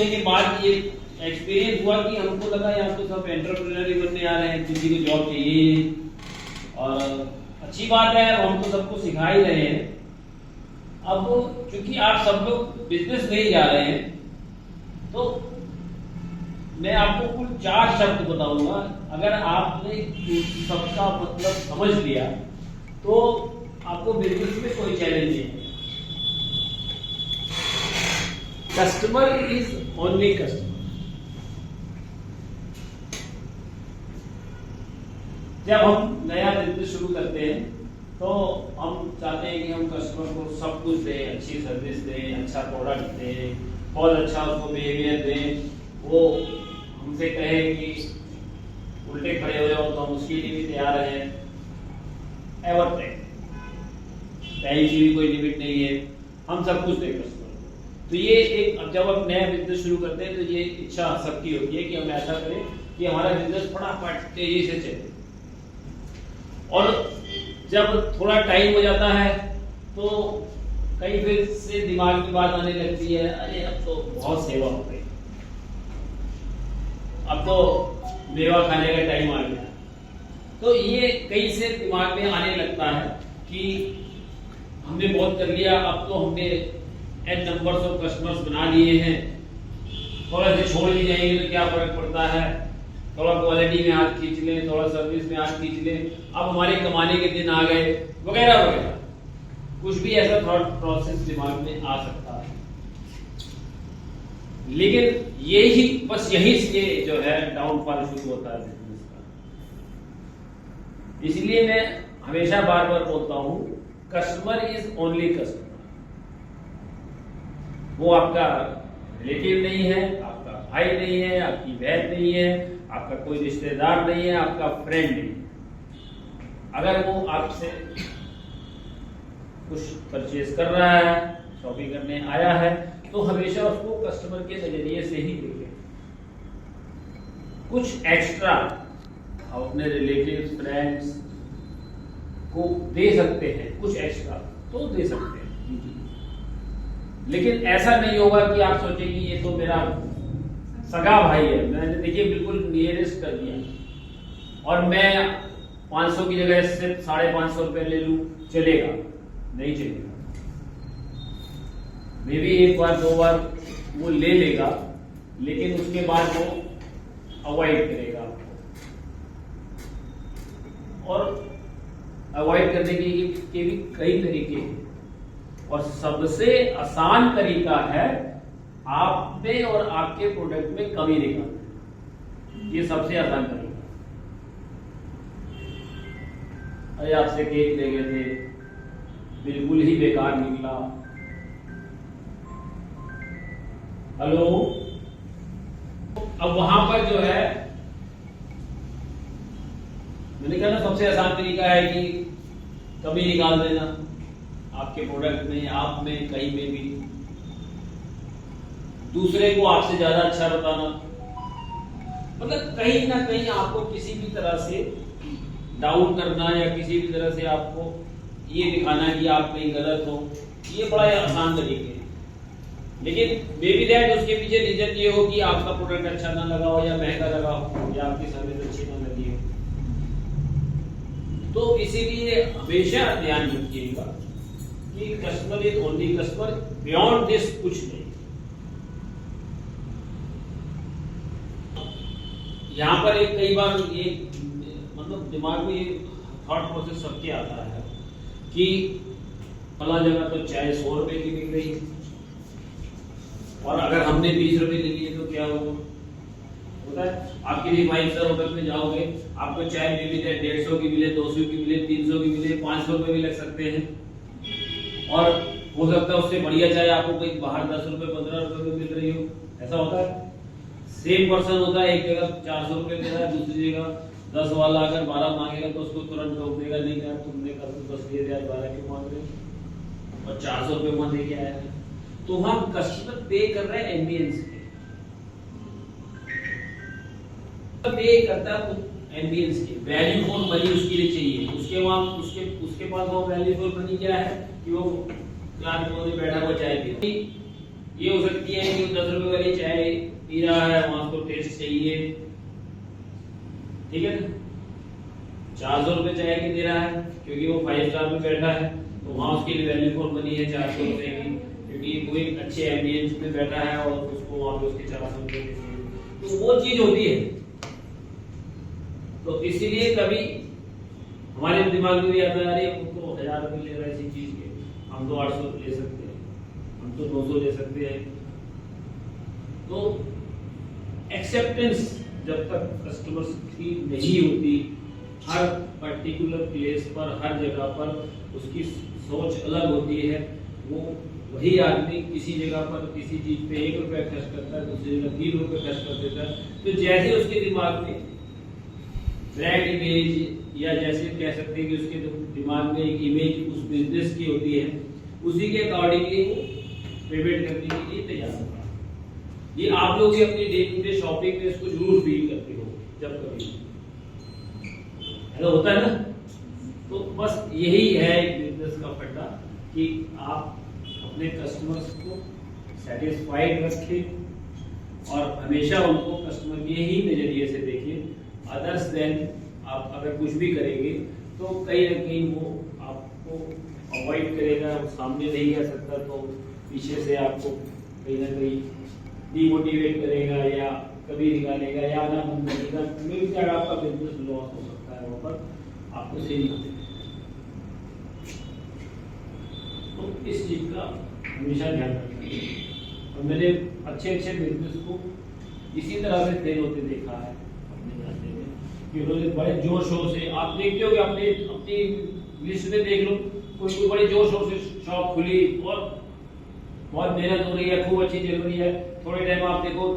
के बाद ये एक्सपीरियंस हुआ कि हमको लगा यार तो सब एंटरप्रेन्योर ही बनने आ रहे हैं, किसी को जॉब चाहिए और अच्छी बात है, हम तो सबको सिखा ही रहे हैं। अब क्योंकि आप सब लोग बिजनेस में ही जा रहे हैं तो मैं आपको कुल 4 शब्द बताऊंगा। अगर आपने सबका मतलब समझ लिया तो आपको बिजनेस में कोई चैलेंज नहीं है। Customer is only customer. जब हम नया बिजनेस शुरू करते हैं तो हम चाहते हैं कि हम कस्टमर को सब कुछ दें, अच्छी सर्विस दें, अच्छा प्रोडक्ट दें, बहुत अच्छा उसको बिहेवियर दें। वो हमसे कहे कि उल्टे खड़े हो जाओ तो हम उसके लिए भी तैयार हैं। एवरथिंग, टाइम की भी कोई लिमिट नहीं है, हम सब कुछ दें कस्टमर। तो ये एक, अब जब हम नया बिजनेस शुरू करते हैं तो ये इच्छा सबकी होती है कि हम ऐसा करें कि हमारा बिजनेस फटाफट तेजी से चले। और जब थोड़ा टाइम हो जाता है तो कहीं फिर से दिमाग में बात आने लगती है, अरे अब तो बहुत सेवा हो गई, अब तो मेवा खाने का टाइम आ गया। तो ये कहीं से दिमाग में आने लगता है कि हमने बहुत कर लिया, अब तो हमने एन नंबर्स ऑफ कस्टमर्स बना लिए हैं, थोड़ा से छोड़ भी जाएंगे तो क्या फर्क पड़ता है, थोड़ा क्वालिटी में हाथ खींच लें, थोड़ा सर्विस में हाथ खींच लें, अब हमारे कमाने के दिन आ गए, वगैरह वगैरह। कुछ भी ऐसा थॉट प्रोसेस दिमाग में आ सकता है। लेकिन यही से जो है डाउनफॉल शुरू होता है बिजनेस का। इसलिए मैं हमेशा बार बार बोलता हूं, कस्टमर इज ओनली कस्टमर। वो आपका रिलेटिव नहीं है, आपका भाई नहीं है, आपकी बहन नहीं है, आपका कोई रिश्तेदार नहीं है, आपका फ्रेंड नहीं है। अगर वो आपसे कुछ परचेज कर रहा है, शॉपिंग करने आया है, तो हमेशा उसको कस्टमर के नजरिए से ही देखें। कुछ एक्स्ट्रा आप अपने रिलेटिव्स, फ्रेंड्स को दे सकते हैं, कुछ एक्स्ट्रा तो दे सकते हैं, लेकिन ऐसा नहीं होगा कि आप सोचें कि ये तो मेरा सगा भाई है, मैंने देखिए बिल्कुल नियरेस्ट कर दिया और मैं 500 की जगह सिर्फ 550 रुपए ले लूं, चलेगा? नहीं चलेगा। मे भी 1 बार 2 बार वो ले लेगा, लेकिन उसके बाद वो अवॉइड करेगा आपको। और अवॉइड करने के भी कई तरीके हैं, और सबसे आसान तरीका है आप में और आपके प्रोडक्ट में कमी निकालना। ये सबसे आसान तरीका। अरे आपसे केक ले गए थे, बिल्कुल ही बेकार निकला, हेलो। अब वहां पर जो है मैंने कहा ना, सबसे आसान तरीका है कि कमी निकाल देना आपके प्रोडक्ट में, आप में, कहीं में भी। दूसरे को आपसे ज्यादा अच्छा बताना, मतलब कहीं ना कहीं आपको किसी भी तरह से डाउन करना या किसी भी तरह से आपको ये दिखाना कि आप कहीं गलत हो। ये बड़ा आसान तरीके है, लेकिन मे बी दैट उसके पीछे रीजन ये हो कि आपका प्रोडक्ट अच्छा ना लगा हो, या महंगा लगा हो, या आपकी सर्विस अच्छी ना लगी हो। तो इसीलिए हमेशा ध्यान रखिएगा कि customer is only customer, beyond this कुछ नहीं। यहाँ पर एक कई बार ये मतलब दिमाग में ये थॉट प्रोसेस सबके आता है कि फला जगह तो चाय 100 रुपए की बिक रही है, और अगर हमने 20 रुपए ले लिए तो क्या होता है? आपके लिए 5 स्टार होटल में जाओगे, आपको चाय में भी 150 की मिले, 200 की मिले, 300 की मिले, 500 रुपए भी लग सकते हैं। और हो सकता है उससे बढ़िया चाय आपको कोई बाहर 10 रुपए 15 रुपए में मिल रही हो। ऐसा होता है। सेम पर्सन होता है, एक जगह 400 रुपए दे रहा है, दूसरी जगह 10 वाला अगर 12 मांगेगा तो उसको तुरंत रोक देगा, नहीं यार तुमने कल 10 दे दिया, 12 क्यों मांग रहे हो, और 400 रुपए वहां दे के आया है। तो हम कस्टमर पे कर रहे हैं एम्बियंस पे, पे करता है एम्बियंस की वैल्यू फॉर मनी उसके लिए चाहिए। उसके बाद उसके पास वो वैल्यू फॉर मनी क्या है कि वो 4 कोने बैठा हुआ चाय पी। ये हो सकती है कि 10 रुपए वाली चाय पी रहा है, वहां उसको टेस्ट चाहिए, ठीक है ना। 400 रुपए चाय की दे रहा है क्योंकि वो 5 स्टार में बैठा है, तो वहां उसके लिए वैल्यू फॉर मनी है 400 रुपए की, क्योंकि वो एक अच्छे एम्बियंस में बैठा है और उसको वहां पे उसके 400 रुपए की, तो वो चीज होती है। तो इसीलिए कभी हमारे दिमाग में भी आता है, अरे उनको 1000 रुपए ले रहा है इसी चीज के, हम तो 800 ले सकते हैं, हम तो 200 ले सकते हैं। तो एक्सेप्टेंस जब तक कस्टमर्स की नहीं होती, हर पर्टिकुलर प्लेस पर, हर जगह पर उसकी सोच अलग होती है। वो वही आदमी किसी जगह पर किसी चीज पे 1 रुपया खर्च करता है, दूसरी जगह 3 रुपये खर्च कर देता है। तो जैसे उसके दिमाग में ब्रांड इमेज, या जैसे कह सकते हैं कि उसके दिमाग में एक इमेज उस बिजनेस की होती है, उसी के अकॉर्डिंगली वो पेमेंट करने के लिए तैयार होगा। ये आप लोग भी अपनी डे टू डे शॉपिंग में इसको जरूर फील करते हो जब कभी, ऐसा होता है ना। तो बस यही है बिजनेस का फंडा कि आप अपने कस्टमर्स को सेटिस्फाइड रखें और हमेशा उनको कस्टमर के ही नजरिए से देखिए। अदर्स देन आप अगर कुछ भी करेंगे तो कहीं ना कहीं वो आपको अवॉइड करेगा, सामने नहीं आ सकता तो पीछे से आपको कहीं ना कहीं डिमोटिवेट करेगा या कभी निकालेगा या आना बंद करेगा, मिलकर आपका बिजनेस लॉस हो सकता है, वहाँ पर आपको सही नहीं। तो इस चीज का हमेशा ध्यान रखना। और मैंने अच्छे अच्छे बिजनेस को इसी तरह से फेल होते देखा है अपने रास्ते में, कि उन्होंने बड़े जोर शोर से, आप देखते हो कि अपनी लिस्ट में देख लो, कोई बड़े जोर शोर से शॉप खुली और बहुत मेहनत हो रही है, खूब अच्छी चल रही है, थोड़े टाइम आप देखो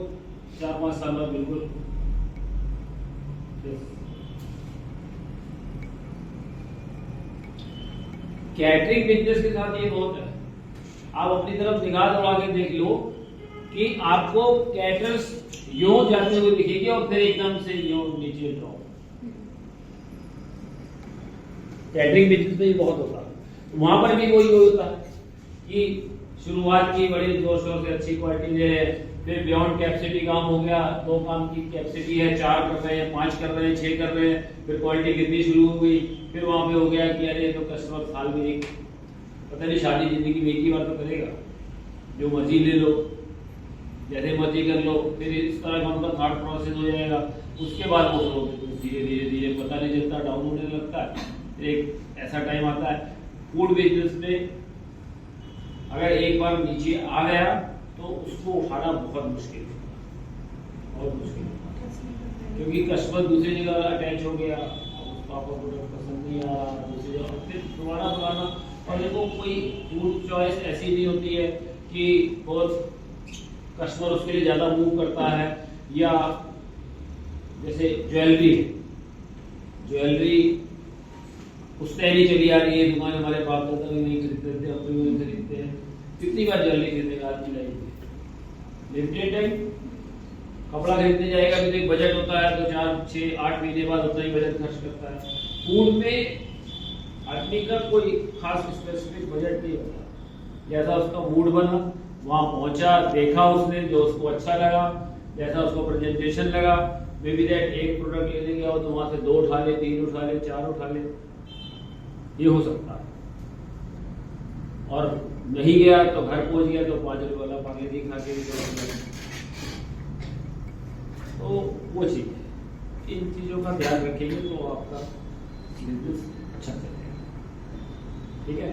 4-5 साल बाद बिल्कुल कैटरिंग बिजनेस के साथ ये बहुत है। आप अपनी तरफ निगाह दौड़ा के देख लो कि आपको कैटरर्स यूं जाते हुए दिखेंगे और फिर एकदम से यूं नीचे ड्रॉप। कैटरिंग बिजनेस में ये बहुत होता है। वहां पर भी वही होता है कि शुरुआत की बड़े जोर शोर से अच्छी क्वालिटी दे रहे हैं, फिर बियॉन्ड कैपेसिटी काम हो गया, 2 काम की कैपेसिटी है, 4 कर रहे हैं, 5 कर रहे हैं, 6 कर रहे हैं, फिर क्वालिटी गिरनी शुरू हो गई। फिर वहां पे हो गया कि अरे तो कस्टमर साल में एक, पता नहीं शादी जिंदगी में एक ही बार तो करेगा, जो मर्जी ले लो, जैसे मर्जी कर लो, फिर इस तरह का उनका थॉट प्रोसेस हो जाएगा। उसके बाद वो धीरे धीरे धीरे पता नहीं चलता डाउन होने लगता है। फिर एक ऐसा टाइम आता है फूड बिजनेस में, अगर एक बार नीचे आ गया तो उसको उठाना बहुत मुश्किल है, बहुत मुश्किल है, क्योंकि कस्टमर दूसरी जगह अटैच हो गया, उसको आपको प्रोडक्ट पसंद नहीं आ रहा, दूसरी जगह फिर दोबारा बुलाना। और देखो कोई फूड चॉइस ऐसी नहीं होती है कि बहुत कस्टमर उसके लिए ज्यादा मूव करता है, या जैसे ज्वेलरी उस टाइम ही चली आ रही है, दुकान हमारे बाप दादा भी नहीं खरीदते थे, अब भी नहीं खरीदते हैं। कितनी बार ज्वेलरी खरीदेगा आदमी लाइफ, लिमिटेड टाइम कपड़ा खरीदने जाएगा तो एक बजट होता है, तो 4, 6, 8 महीने बाद उतना ही बजट खर्च करता है। फूड में आदमी का कोई खास स्पेसिफिक बजट नहीं होता, जैसा उसका मूड बना, वहां पहुंचा, देखा उसने जो उसको अच्छा लगा, जैसा उसको प्रेजेंटेशन लगा, मे बी दैट एक प्रोडक्ट लेने गया हो तो वहां से 2 उठा ले, 3 उठा ले, 4 उठा ले, ये हो सकता है। और नहीं गया तो घर पहुंच गया तो 5 रुपए वाला पानी खा के तो वो चीज है। इन चीजों का ध्यान रखेंगे तो आपका बिजनेस अच्छा चलेगा, ठीक है।